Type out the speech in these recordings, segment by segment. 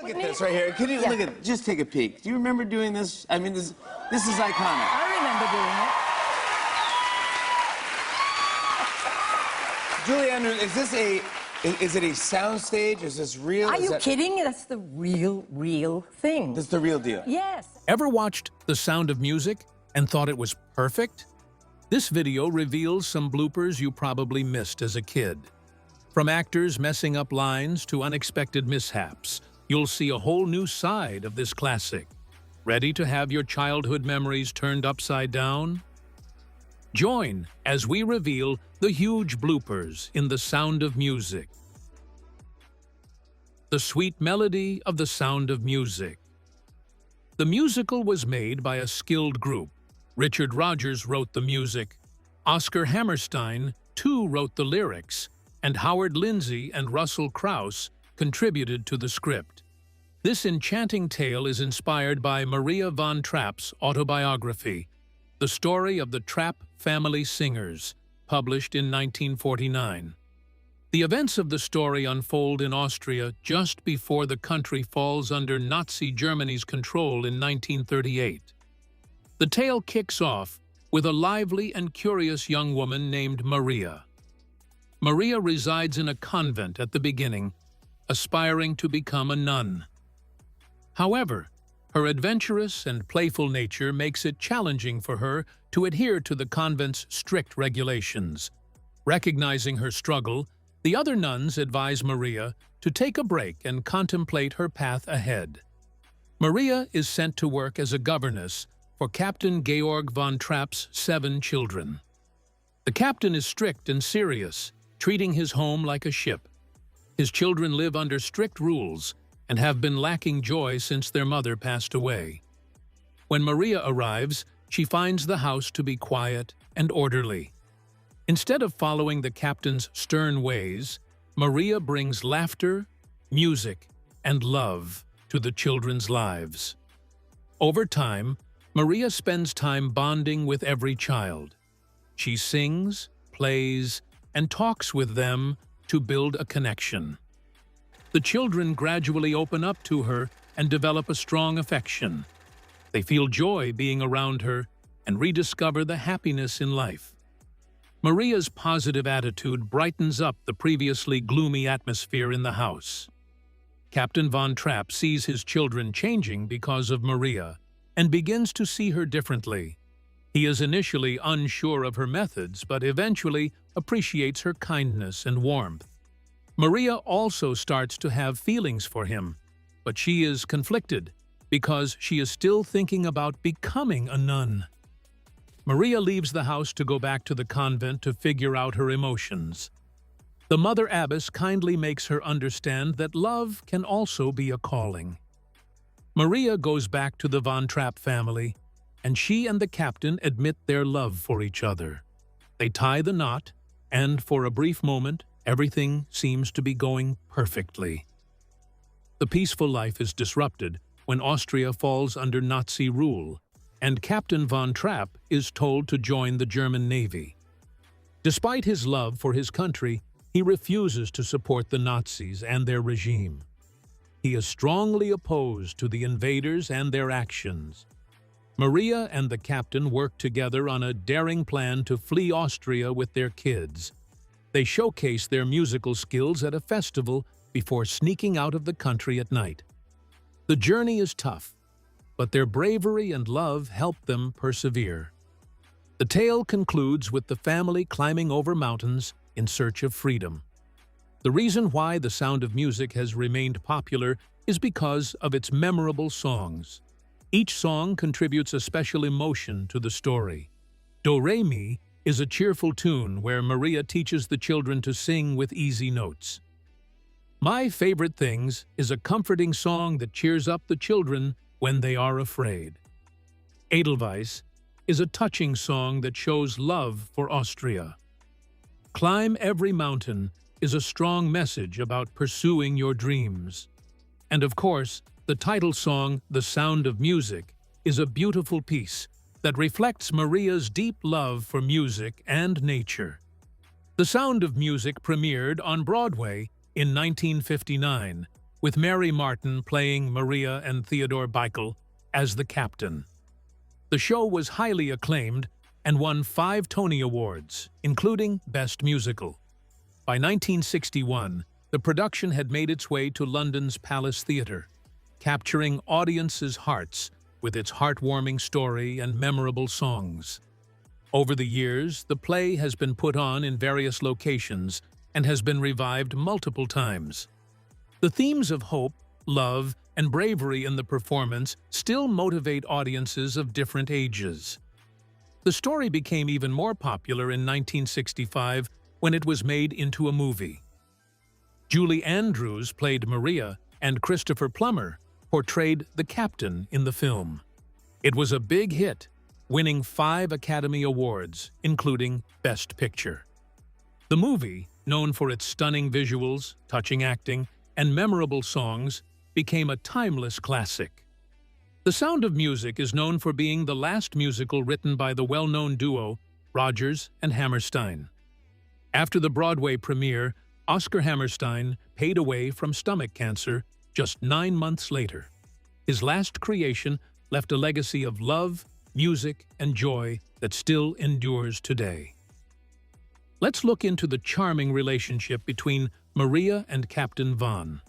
Look at this right here. Can you look at? Just take a peek. Do you remember doing this? I mean, this is iconic. I remember doing it. Julie Andrews, is this is it a sound stage? Is this real? Are you kidding? That's the real thing. This is the real deal. Yes. Ever watched The Sound of Music and thought it was perfect? This video reveals some bloopers you probably missed as a kid. From actors messing up lines to unexpected mishaps, you'll see a whole new side of this classic. Ready to have your childhood memories turned upside down? Join as we reveal the huge bloopers in The Sound of Music. The sweet melody of The Sound of Music. The musical was made by a skilled group. Richard Rodgers wrote the music. Oscar Hammerstein, too, wrote the lyrics, and Howard Lindsay and Russell Krauss contributed to the script. This enchanting tale is inspired by Maria von Trapp's autobiography, The Story of the Trapp Family Singers, published in 1949. The events of the story unfold in Austria just before the country falls under Nazi Germany's control in 1938. The tale kicks off with a lively and curious young woman named Maria. Maria resides in a convent at the beginning, aspiring to become a nun. However, her adventurous and playful nature makes it challenging for her to adhere to the convent's strict regulations. Recognizing her struggle, the other nuns advise Maria to take a break and contemplate her path ahead. Maria is sent to work as a governess for Captain Georg von Trapp's 7 children. The captain is strict and serious, treating his home like a ship. His children live under strict rules and have been lacking joy since their mother passed away. When Maria arrives, she finds the house to be quiet and orderly. Instead of following the captain's stern ways, Maria brings laughter, music, and love to the children's lives. Over time, Maria spends time bonding with every child. She sings, plays, and talks with them to build a connection. The children gradually open up to her and develop a strong affection. They feel joy being around her and rediscover the happiness in life. Maria's positive attitude brightens up the previously gloomy atmosphere in the house. Captain von Trapp sees his children changing because of Maria and begins to see her differently. He is initially unsure of her methods, but eventually appreciates her kindness and warmth. Maria also starts to have feelings for him, but she is conflicted because she is still thinking about becoming a nun. Maria leaves the house to go back to the convent to figure out her emotions. The Mother Abbess kindly makes her understand that love can also be a calling. Maria goes back to the von Trapp family, and she and the captain admit their love for each other. They tie the knot, and for a brief moment, everything seems to be going perfectly. The peaceful life is disrupted when Austria falls under Nazi rule, and Captain von Trapp is told to join the German Navy. Despite his love for his country, he refuses to support the Nazis and their regime. He is strongly opposed to the invaders and their actions. Maria and the captain work together on a daring plan to flee Austria with their kids. They showcase their musical skills at a festival before sneaking out of the country at night. The journey is tough, but their bravery and love help them persevere. The tale concludes with the family climbing over mountains in search of freedom. The reason why The Sound of Music has remained popular is because of its memorable songs. Each song contributes a special emotion to the story. Do Re Mi is a cheerful tune where Maria teaches the children to sing with easy notes. My Favorite Things is a comforting song that cheers up the children when they are afraid. Edelweiss is a touching song that shows love for Austria. Climb Every Mountain is a strong message about pursuing your dreams. And of course, the title song, The Sound of Music, is a beautiful piece that reflects Maria's deep love for music and nature. The Sound of Music premiered on Broadway in 1959 with Mary Martin playing Maria and Theodore Bickel as the captain. The show was highly acclaimed and won 5 Tony Awards, including Best Musical. By 1961, the production had made its way to London's Palace Theatre, capturing audiences' hearts with its heartwarming story and memorable songs. Over the years, the play has been put on in various locations and has been revived multiple times. The themes of hope, love, and bravery in the performance still motivate audiences of different ages. The story became even more popular in 1965 when it was made into a movie. Julie Andrews played Maria, and Christopher Plummer portrayed the captain in the film. It was a big hit, winning 5 Academy Awards, including Best Picture. The movie, known for its stunning visuals, touching acting, and memorable songs, became a timeless classic. The Sound of Music is known for being the last musical written by the well-known duo Rodgers and Hammerstein. After the Broadway premiere, Oscar Hammerstein passed away from stomach cancer just 9 months later. His last creation left a legacy of love, music, and joy that still endures today. Let's look into the charming relationship between Maria and Captain Von.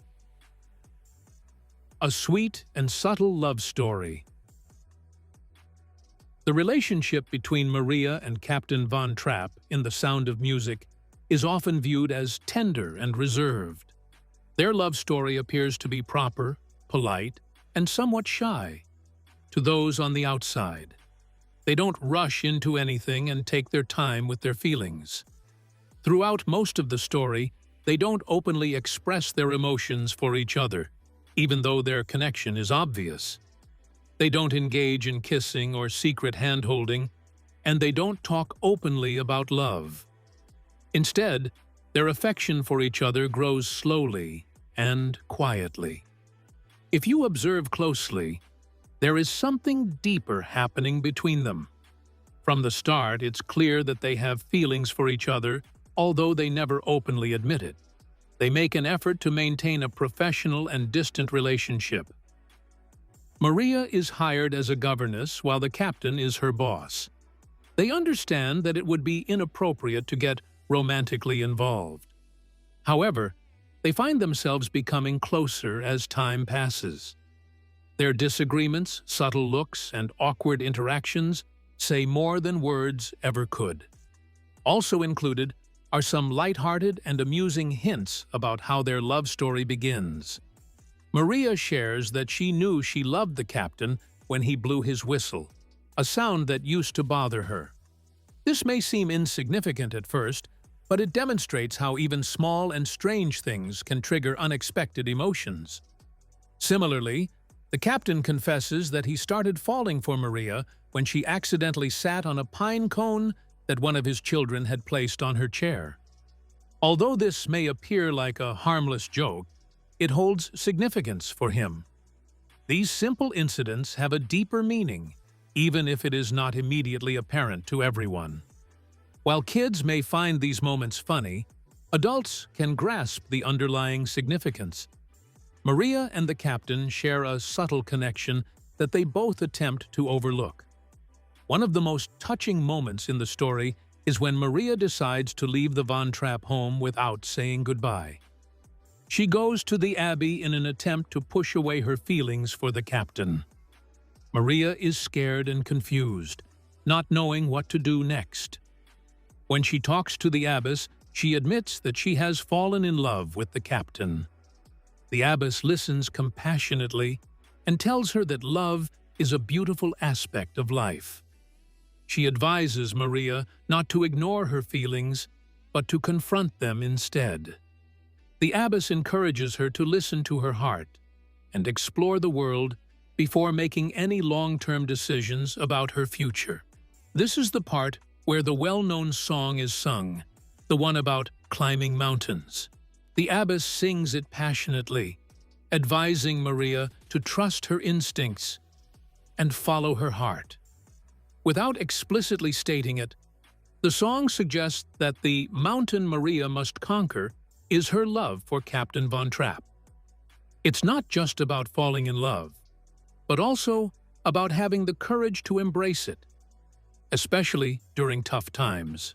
A sweet and subtle love story. The relationship between Maria and Captain Von Trapp in The Sound of Music is often viewed as tender and reserved. Their love story appears to be proper, polite, and somewhat shy to those on the outside. They don't rush into anything and take their time with their feelings. Throughout most of the story, they don't openly express their emotions for each other, even though their connection is obvious. They don't engage in kissing or secret hand-holding, and they don't talk openly about love. Instead, their affection for each other grows slowly and quietly. If you observe closely, there is something deeper happening between them. From the start, it's clear that they have feelings for each other, although they never openly admit it. They make an effort to maintain a professional and distant relationship. Maria is hired as a governess while the captain is her boss. They understand that it would be inappropriate to get romantically involved. However, they find themselves becoming closer as time passes. Their disagreements, subtle looks, and awkward interactions say more than words ever could. Also included are some lighthearted and amusing hints about how their love story begins. Maria shares that she knew she loved the captain when he blew his whistle, a sound that used to bother her. This may seem insignificant at first, but it demonstrates how even small and strange things can trigger unexpected emotions. Similarly, the captain confesses that he started falling for Maria when she accidentally sat on a pine cone that one of his children had placed on her chair. Although this may appear like a harmless joke, it holds significance for him. These simple incidents have a deeper meaning, even if it is not immediately apparent to everyone. While kids may find these moments funny, adults can grasp the underlying significance. Maria and the captain share a subtle connection that they both attempt to overlook. One of the most touching moments in the story is when Maria decides to leave the Von Trapp home without saying goodbye. She goes to the Abbey in an attempt to push away her feelings for the captain. Maria is scared and confused, not knowing what to do next. When she talks to the abbess, she admits that she has fallen in love with the captain. The abbess listens compassionately and tells her that love is a beautiful aspect of life. She advises Maria not to ignore her feelings, but to confront them instead. The abbess encourages her to listen to her heart and explore the world before making any long-term decisions about her future. This is the part where the well-known song is sung, the one about climbing mountains. The abbess sings it passionately, advising Maria to trust her instincts and follow her heart. Without explicitly stating it, the song suggests that the mountain Maria must conquer is her love for Captain Von Trapp. It's not just about falling in love, but also about having the courage to embrace it, especially during tough times.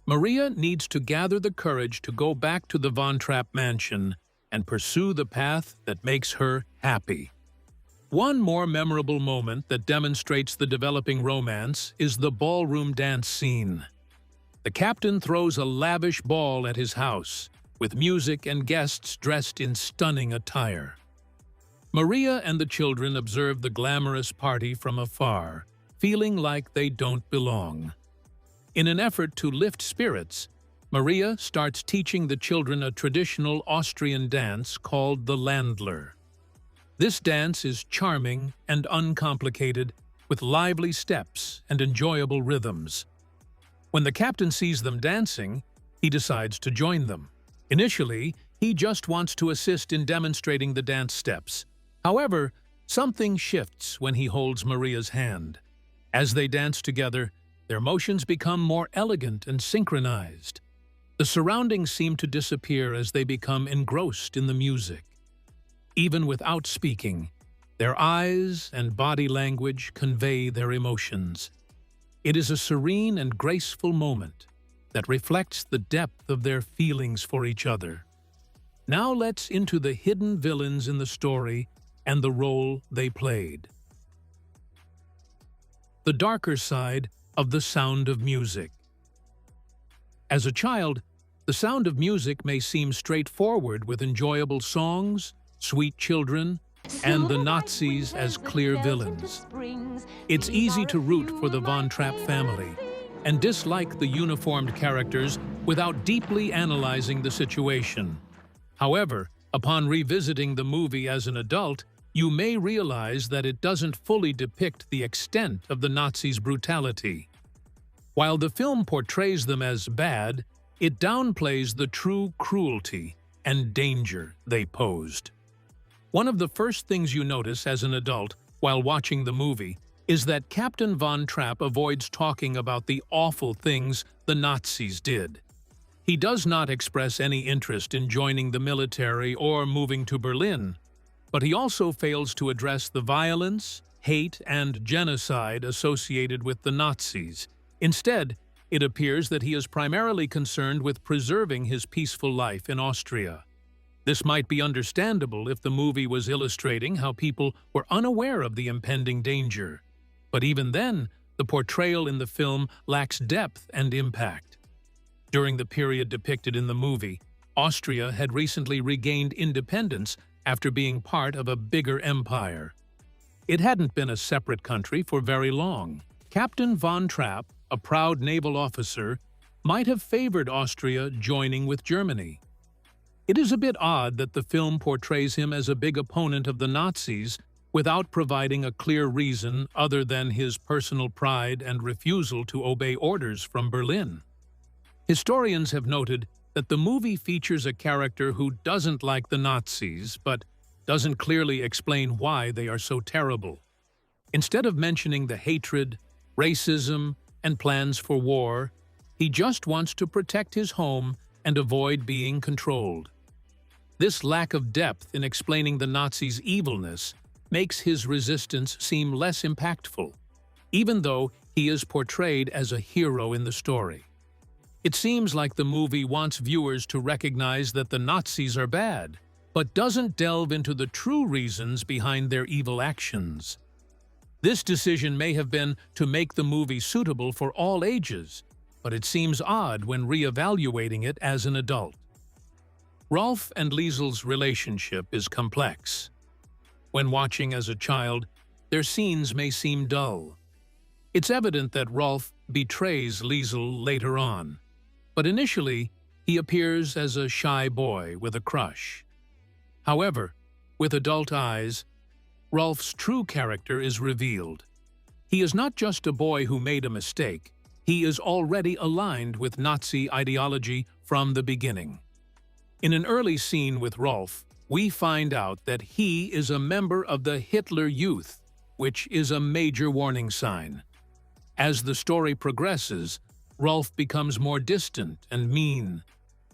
Maria needs to gather the courage to go back to the Von Trapp mansion and pursue the path that makes her happy. One more memorable moment that demonstrates the developing romance is the ballroom dance scene. The captain throws a lavish ball at his house, with music and guests dressed in stunning attire. Maria and the children observe the glamorous party from afar, feeling like they don't belong. In an effort to lift spirits, Maria starts teaching the children a traditional Austrian dance called the Landler. This dance is charming and uncomplicated, with lively steps and enjoyable rhythms. When the captain sees them dancing, he decides to join them. Initially, he just wants to assist in demonstrating the dance steps. However, something shifts when he holds Maria's hand. As they dance together, their motions become more elegant and synchronized. The surroundings seem to disappear as they become engrossed in the music. Even without speaking, their eyes and body language convey their emotions. It is a serene and graceful moment that reflects the depth of their feelings for each other. Now let's into the hidden villains in the story and the role they played. The darker side of The Sound of Music. As a child, The Sound of Music may seem straightforward with enjoyable songs, sweet children, and the Nazis as clear villains. It's easy to root for the Von Trapp family and dislike the uniformed characters without deeply analyzing the situation. However, upon revisiting the movie as an adult, you may realize that it doesn't fully depict the extent of the Nazis' brutality. While the film portrays them as bad, it downplays the true cruelty and danger they posed. One of the first things you notice as an adult while watching the movie is that Captain Von Trapp avoids talking about the awful things the Nazis did. He does not express any interest in joining the military or moving to Berlin, but he also fails to address the violence, hate, and genocide associated with the Nazis. Instead, it appears that he is primarily concerned with preserving his peaceful life in Austria. This might be understandable if the movie was illustrating how people were unaware of the impending danger. But even then, the portrayal in the film lacks depth and impact. During the period depicted in the movie, Austria had recently regained independence after being part of a bigger empire. It hadn't been a separate country for very long. Captain Von Trapp, a proud naval officer, might have favored Austria joining with Germany. It is a bit odd that the film portrays him as a big opponent of the Nazis without providing a clear reason other than his personal pride and refusal to obey orders from Berlin. Historians have noted that the movie features a character who doesn't like the Nazis, but doesn't clearly explain why they are so terrible. Instead of mentioning the hatred, racism, and plans for war, he just wants to protect his home and avoid being controlled. This lack of depth in explaining the Nazis' evilness makes his resistance seem less impactful, even though he is portrayed as a hero in the story. It seems like the movie wants viewers to recognize that the Nazis are bad, but doesn't delve into the true reasons behind their evil actions. This decision may have been to make the movie suitable for all ages, but it seems odd when re-evaluating it as an adult. Rolf and Liesel's relationship is complex. When watching as a child, their scenes may seem dull. It's evident that Rolf betrays Liesel later on, but initially he appears as a shy boy with a crush. However, with adult eyes, Rolf's true character is revealed. He is not just a boy who made a mistake, he is already aligned with Nazi ideology from the beginning. In an early scene with Rolf, we find out that he is a member of the Hitler Youth, which is a major warning sign. As the story progresses, Rolf becomes more distant and mean.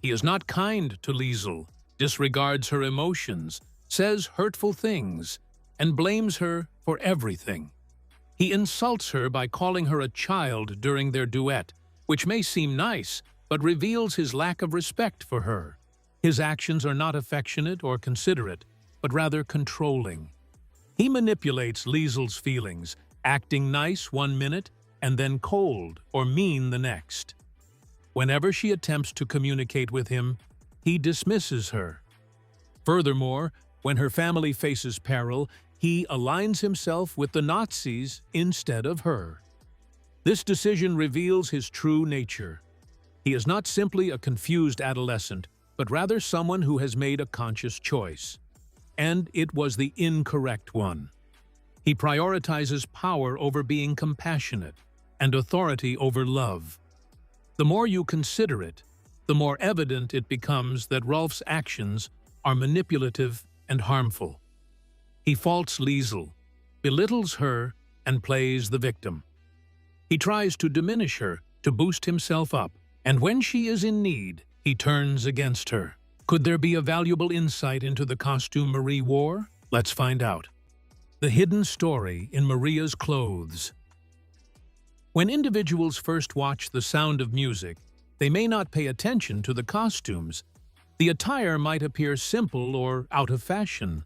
He is not kind to Liesel, disregards her emotions, says hurtful things, and blames her for everything. He insults her by calling her a child during their duet, which may seem nice, but reveals his lack of respect for her. His actions are not affectionate or considerate, but rather controlling. He manipulates Liesel's feelings, acting nice one minute and then cold or mean the next. Whenever she attempts to communicate with him, he dismisses her. Furthermore, when her family faces peril, he aligns himself with the Nazis instead of her. This decision reveals his true nature. He is not simply a confused adolescent, but rather someone who has made a conscious choice. And it was the incorrect one. He prioritizes power over being compassionate and authority over love. The more you consider it, the more evident it becomes that Rolf's actions are manipulative and harmful. He faults Liesel, belittles her, and plays the victim. He tries to diminish her, to boost himself up, and when she is in need, he turns against her. Could there be a valuable insight into the costume Marie wore? Let's find out. The hidden story in Maria's clothes. When individuals first watch The Sound of Music, they may not pay attention to the costumes. The attire might appear simple or out of fashion.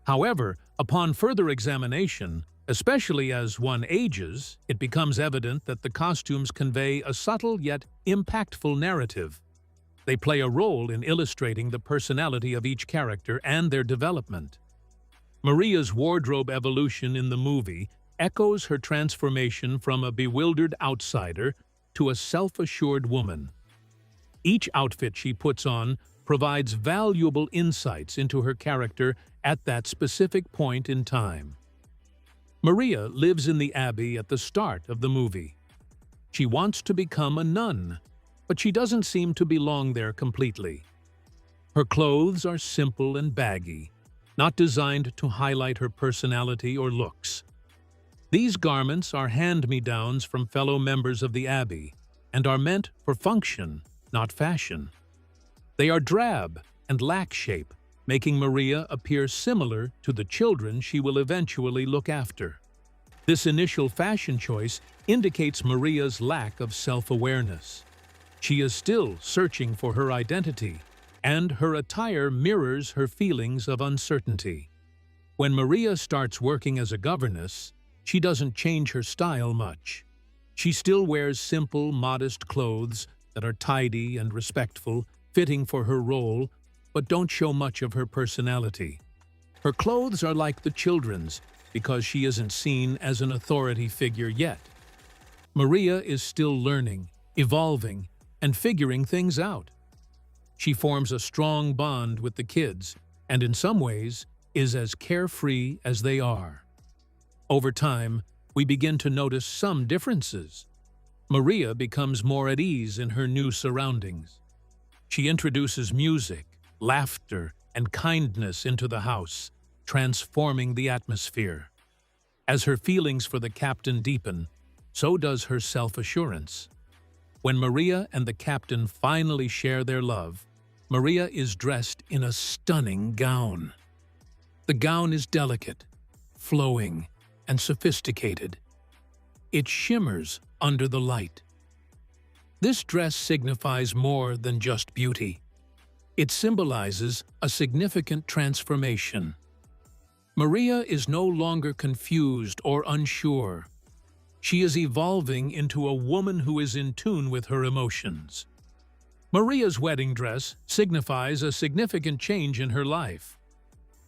However, upon further examination, especially as one ages, it becomes evident that the costumes convey a subtle yet impactful narrative. They play a role in illustrating the personality of each character and their development. Maria's wardrobe evolution in the movie echoes her transformation from a bewildered outsider to a self-assured woman. Each outfit she puts on provides valuable insights into her character at that specific point in time. Maria lives in the abbey at the start of the movie. She wants to become a nun, but she doesn't seem to belong there completely. Her clothes are simple and baggy, not designed to highlight her personality or looks. These garments are hand-me-downs from fellow members of the abbey and are meant for function, not fashion. They are drab and lack shape, making Maria appear similar to the children she will eventually look after. This initial fashion choice indicates Maria's lack of self-awareness. She is still searching for her identity, and her attire mirrors her feelings of uncertainty. When Maria starts working as a governess, she doesn't change her style much. She still wears simple, modest clothes that are tidy and respectful, fitting for her role, but don't show much of her personality. Her clothes are like the children's because she isn't seen as an authority figure yet. Maria is still learning, evolving, and figuring things out. She forms a strong bond with the kids, and in some ways is as carefree as they are. Over time, we begin to notice some differences. Maria becomes more at ease in her new surroundings. She introduces music, laughter, and kindness into the house, transforming the atmosphere. As her feelings for the captain deepen, so does her self-assurance. When Maria and the captain finally share their love, Maria is dressed in a stunning gown. The gown is delicate, flowing, and sophisticated. It shimmers under the light. This dress signifies more than just beauty. It symbolizes a significant transformation. Maria is no longer confused or unsure. She is evolving into a woman who is in tune with her emotions. Maria's wedding dress signifies a significant change in her life.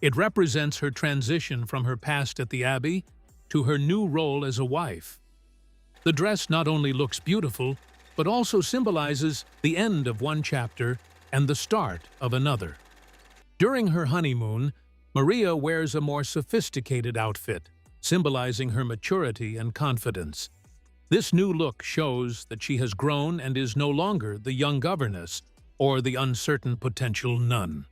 It represents her transition from her past at the Abbey to her new role as a wife. The dress not only looks beautiful, but also symbolizes the end of one chapter and the start of another. During her honeymoon, Maria wears a more sophisticated outfit, symbolizing her maturity and confidence. This new look shows that she has grown and is no longer the young governess or the uncertain potential nun.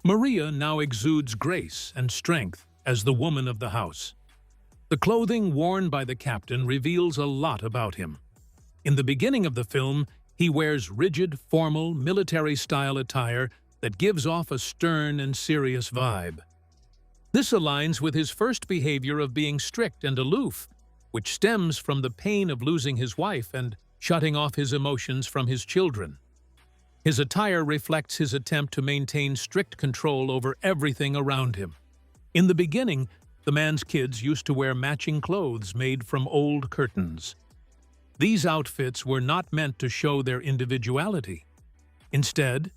Maria now exudes grace and strength as the woman of the house. The clothing worn by the captain reveals a lot about him. In the beginning of the film, he wears rigid, formal, military-style attire that gives off a stern and serious vibe. This aligns with his first behavior of being strict and aloof, which stems from the pain of losing his wife and shutting off his emotions from his children. His attire reflects his attempt to maintain strict control over everything around him. In the beginning, the man's kids used to wear matching clothes made from old curtains. These outfits were not meant to show their individuality. Instead,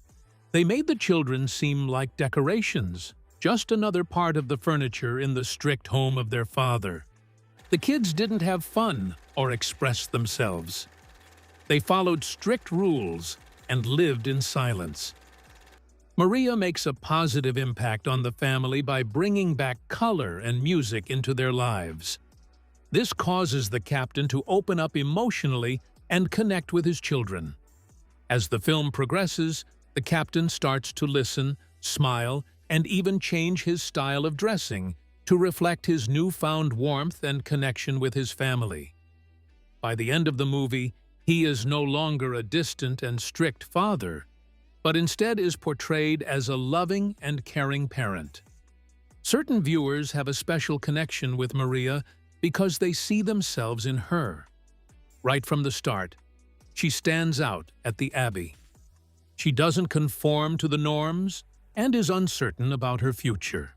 they made the children seem like decorations, just another part of the furniture in the strict home of their father. The kids didn't have fun or express themselves. They followed strict rules and lived in silence. Maria makes a positive impact on the family by bringing back color and music into their lives. This causes the captain to open up emotionally and connect with his children. As the film progresses, the captain starts to listen, smile, and even change his style of dressing to reflect his newfound warmth and connection with his family. By the end of the movie, he is no longer a distant and strict father, but instead is portrayed as a loving and caring parent. Certain viewers have a special connection with Maria because they see themselves in her. Right from the start, she stands out at the Abbey. She doesn't conform to the norms and is uncertain about her future.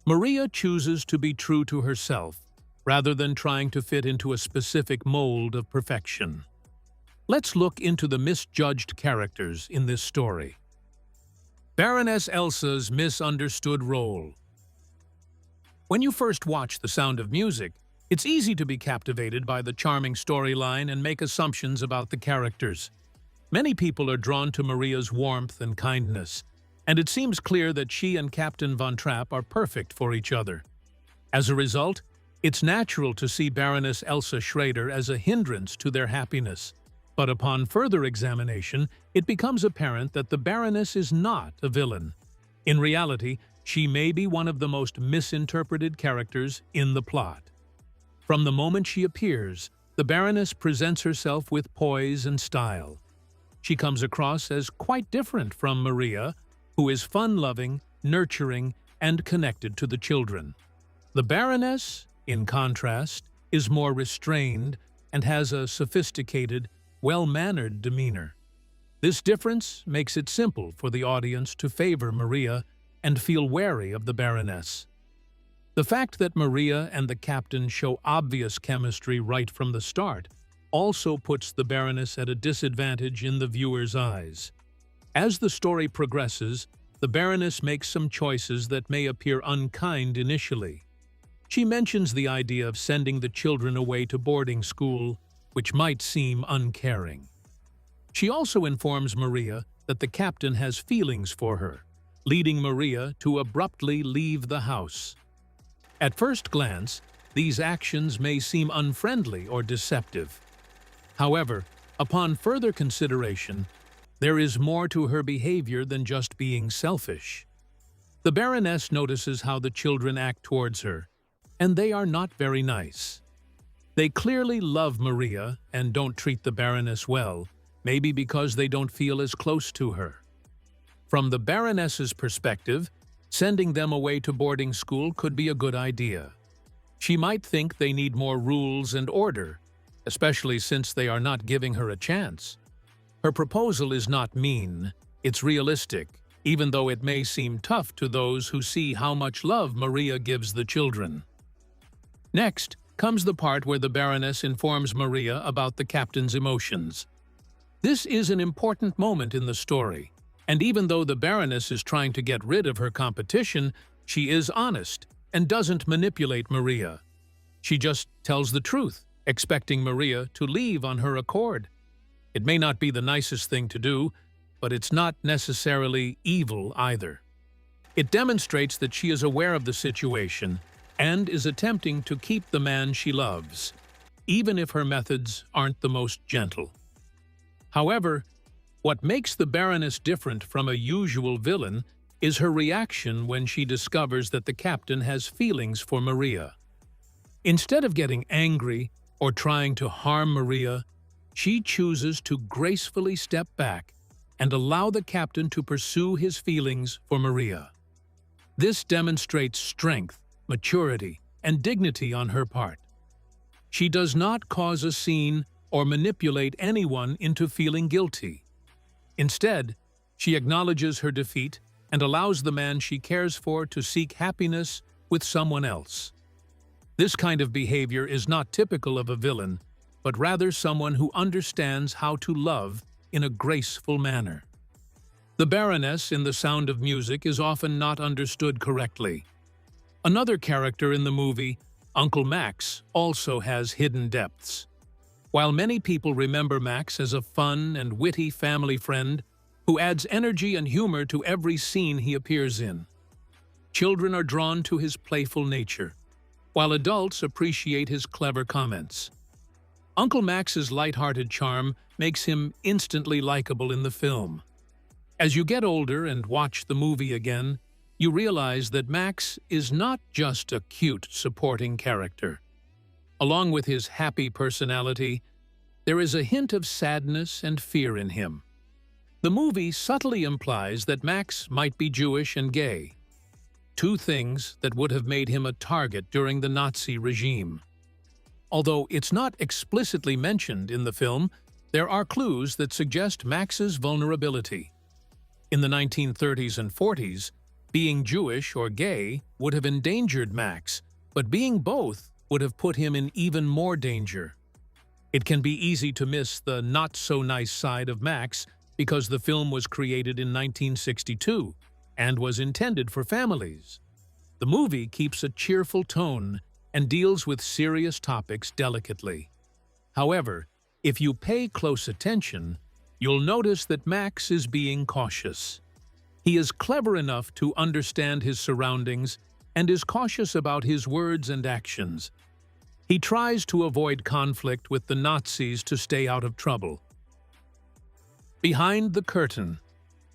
Maria chooses to be true to herself rather than trying to fit into a specific mold of perfection. Let's look into the misjudged characters in this story. Baroness Elsa's misunderstood role. When you first watch The Sound of Music, it's easy to be captivated by the charming storyline and make assumptions about the characters. Many people are drawn to Maria's warmth and kindness, and it seems clear that she and Captain Von Trapp are perfect for each other. As a result, it's natural to see Baroness Elsa Schrader as a hindrance to their happiness. But upon further examination, it becomes apparent that the Baroness is not a villain. In reality, she may be one of the most misinterpreted characters in the plot. From the moment she appears, the Baroness presents herself with poise and style. She comes across as quite different from Maria, who is fun-loving, nurturing, and connected to the children. The Baroness, in contrast, is more restrained and has a sophisticated, well-mannered demeanor. This difference makes it simple for the audience to favor Maria and feel wary of the Baroness. The fact that Maria and the captain show obvious chemistry right from the start also puts the Baroness at a disadvantage in the viewer's eyes. As the story progresses, the Baroness makes some choices that may appear unkind initially. She mentions the idea of sending the children away to boarding school, which might seem uncaring. She also informs Maria that the captain has feelings for her, leading Maria to abruptly leave the house. At first glance, these actions may seem unfriendly or deceptive. However, upon further consideration, there is more to her behavior than just being selfish. The Baroness notices how the children act towards her, and they are not very nice. They clearly love Maria and don't treat the Baroness well, maybe because they don't feel as close to her. From the Baroness's perspective, sending them away to boarding school could be a good idea. She might think they need more rules and order, especially since they are not giving her a chance. Her proposal is not mean, it's realistic, even though it may seem tough to those who see how much love Maria gives the children. Next comes the part where the Baroness informs Maria about the captain's emotions. This is an important moment in the story, and even though the Baroness is trying to get rid of her competition, she is honest and doesn't manipulate Maria. She just tells the truth, expecting Maria to leave on her accord. It may not be the nicest thing to do, but it's not necessarily evil either. It demonstrates that she is aware of the situation and is attempting to keep the man she loves, even if her methods aren't the most gentle. However, what makes the Baroness different from a usual villain is her reaction when she discovers that the captain has feelings for Maria. Instead of getting angry or trying to harm Maria, she chooses to gracefully step back and allow the captain to pursue his feelings for Maria. This demonstrates strength, maturity, and dignity on her part. She does not cause a scene or manipulate anyone into feeling guilty. Instead, she acknowledges her defeat and allows the man she cares for to seek happiness with someone else. This kind of behavior is not typical of a villain, but rather someone who understands how to love in a graceful manner. The Baroness in The Sound of Music is often not understood correctly. Another character in the movie, Uncle Max, also has hidden depths. While many people remember Max as a fun and witty family friend who adds energy and humor to every scene he appears in, children are drawn to his playful nature, while adults appreciate his clever comments. Uncle Max's light-hearted charm makes him instantly likable in the film. As you get older and watch the movie again, you realize that Max is not just a cute supporting character. Along with his happy personality, there is a hint of sadness and fear in him. The movie subtly implies that Max might be Jewish and gay, two things that would have made him a target during the Nazi regime. Although it's not explicitly mentioned in the film, there are clues that suggest Max's vulnerability. In the 1930s and 40s, being Jewish or gay would have endangered Max, but being both would have put him in even more danger. It can be easy to miss the not-so-nice side of Max because the film was created in 1962 and was intended for families. The movie keeps a cheerful tone and deals with serious topics delicately. However, if you pay close attention, you'll notice that Max is being cautious. He is clever enough to understand his surroundings and is cautious about his words and actions. He tries to avoid conflict with the Nazis to stay out of trouble. Behind the curtain.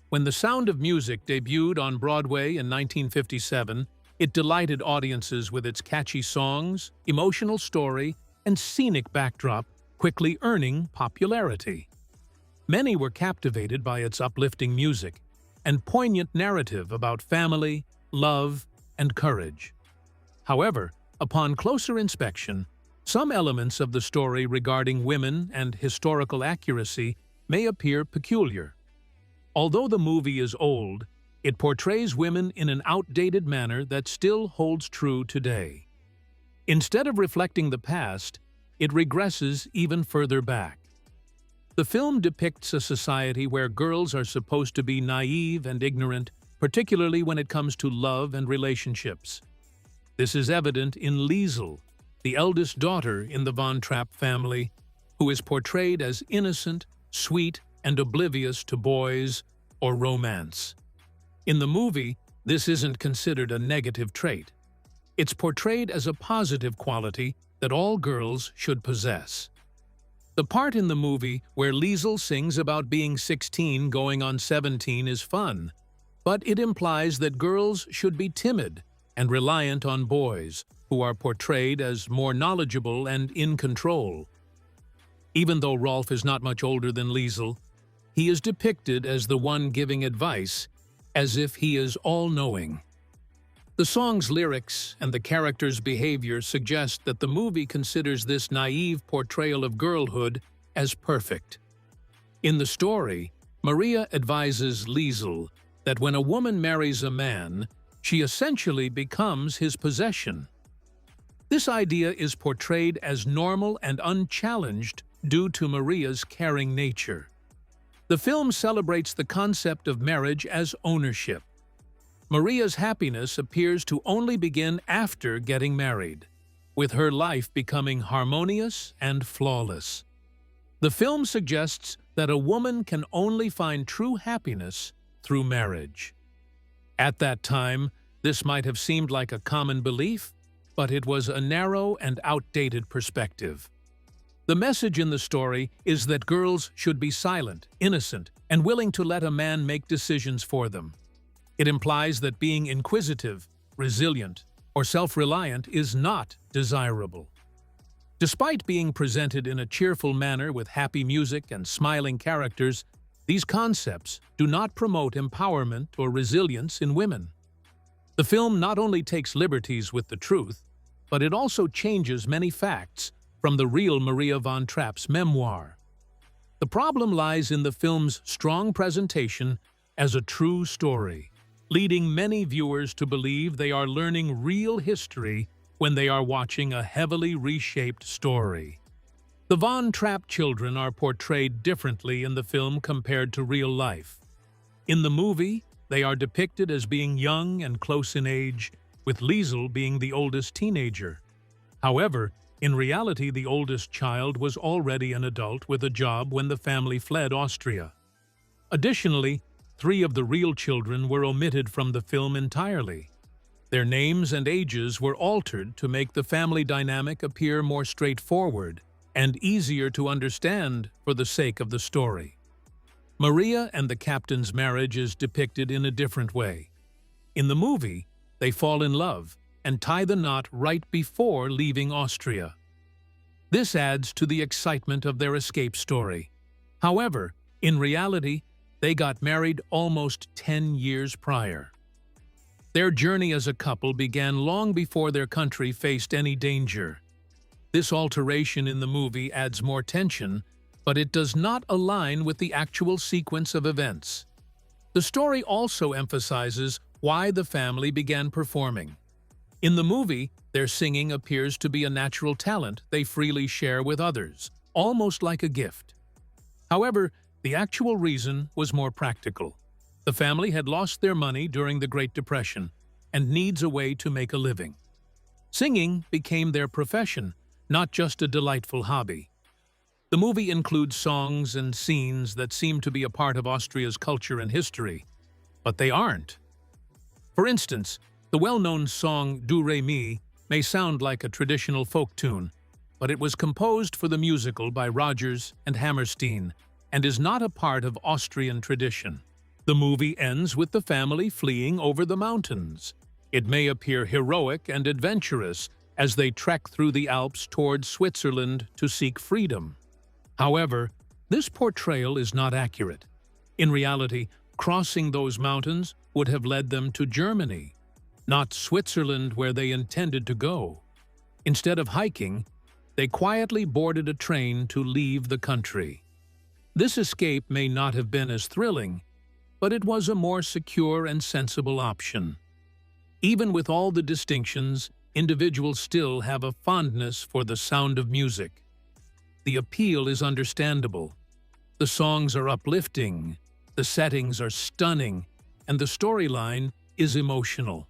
When The Sound of Music debuted on Broadway in 1957, it delighted audiences with its catchy songs, emotional story, and scenic backdrop, quickly earning popularity. Many were captivated by its uplifting music and poignant narrative about family, love, and courage. However, upon closer inspection, some elements of the story regarding women and historical accuracy may appear peculiar. Although the movie is old, it portrays women in an outdated manner that still holds true today. Instead of reflecting the past, it regresses even further back. The film depicts a society where girls are supposed to be naive and ignorant, particularly when it comes to love and relationships. This is evident in Liesel, the eldest daughter in the Von Trapp family, who is portrayed as innocent, sweet, and oblivious to boys or romance. In the movie, this isn't considered a negative trait. It's portrayed as a positive quality that all girls should possess. The part in the movie where Liesel sings about being 16 going on 17 is fun, but it implies that girls should be timid and reliant on boys, who are portrayed as more knowledgeable and in control. Even though Rolf is not much older than Liesel, he is depicted as the one giving advice, as if he is all-knowing. The song's lyrics and the character's behavior suggest that the movie considers this naive portrayal of girlhood as perfect. In the story, Maria advises Liesel that when a woman marries a man, she essentially becomes his possession. This idea is portrayed as normal and unchallenged due to Maria's caring nature. The film celebrates the concept of marriage as ownership. Maria's happiness appears to only begin after getting married, with her life becoming harmonious and flawless. The film suggests that a woman can only find true happiness through marriage. At that time, this might have seemed like a common belief, but it was a narrow and outdated perspective. The message in the story is that girls should be silent, innocent, and willing to let a man make decisions for them. It implies that being inquisitive, resilient, or self-reliant is not desirable. Despite being presented in a cheerful manner with happy music and smiling characters, These concepts do not promote empowerment or resilience in women. The film not only takes liberties with the truth, but it also changes many facts from the real Maria von Trapp's memoir. The problem lies in the film's strong presentation as a true story, leading many viewers to believe they are learning real history when they are watching a heavily reshaped story. The Von Trapp children are portrayed differently in the film compared to real life. In the movie, they are depicted as being young and close in age, with Liesel being the oldest teenager. However, in reality, the oldest child was already an adult with a job when the family fled Austria. Additionally, 3 of the real children were omitted from the film entirely. Their names and ages were altered to make the family dynamic appear more straightforward and easier to understand for the sake of the story. Maria and the captain's marriage is depicted in a different way. In the movie, they fall in love and tie the knot right before leaving Austria. This adds to the excitement of their escape story. However, in reality, they got married almost 10 years prior. Their journey as a couple began long before their country faced any danger. This alteration in the movie adds more tension, but it does not align with the actual sequence of events. The story also emphasizes why the family began performing. In the movie, their singing appears to be a natural talent they freely share with others, almost like a gift. However, the actual reason was more practical. The family had lost their money during the Great Depression and needs a way to make a living. Singing became their profession, not just a delightful hobby. The movie includes songs and scenes that seem to be a part of Austria's culture and history, but they aren't. For instance, the well-known song Do Re Mi may sound like a traditional folk tune, but it was composed for the musical by Rodgers and Hammerstein and is not a part of Austrian tradition. The movie ends with the family fleeing over the mountains. It may appear heroic and adventurous as they trek through the Alps towards Switzerland to seek freedom. However, this portrayal is not accurate. In reality, crossing those mountains would have led them to Germany, not Switzerland where they intended to go. Instead of hiking, they quietly boarded a train to leave the country. This escape may not have been as thrilling, but it was a more secure and sensible option. Even with all the distinctions, individuals still have a fondness for the sound of music. The appeal is understandable. The songs are uplifting, the settings are stunning, and the storyline is emotional.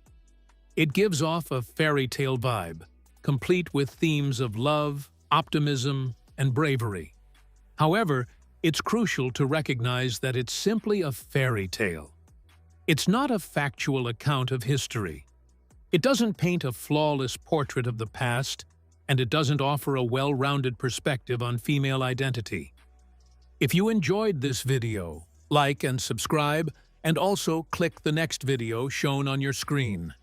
It gives off a fairy tale vibe, complete with themes of love, optimism, and bravery. However, it's crucial to recognize that it's simply a fairy tale. It's not a factual account of history. It doesn't paint a flawless portrait of the past, and it doesn't offer a well-rounded perspective on female identity. If you enjoyed this video, like and subscribe, and also click the next video shown on your screen.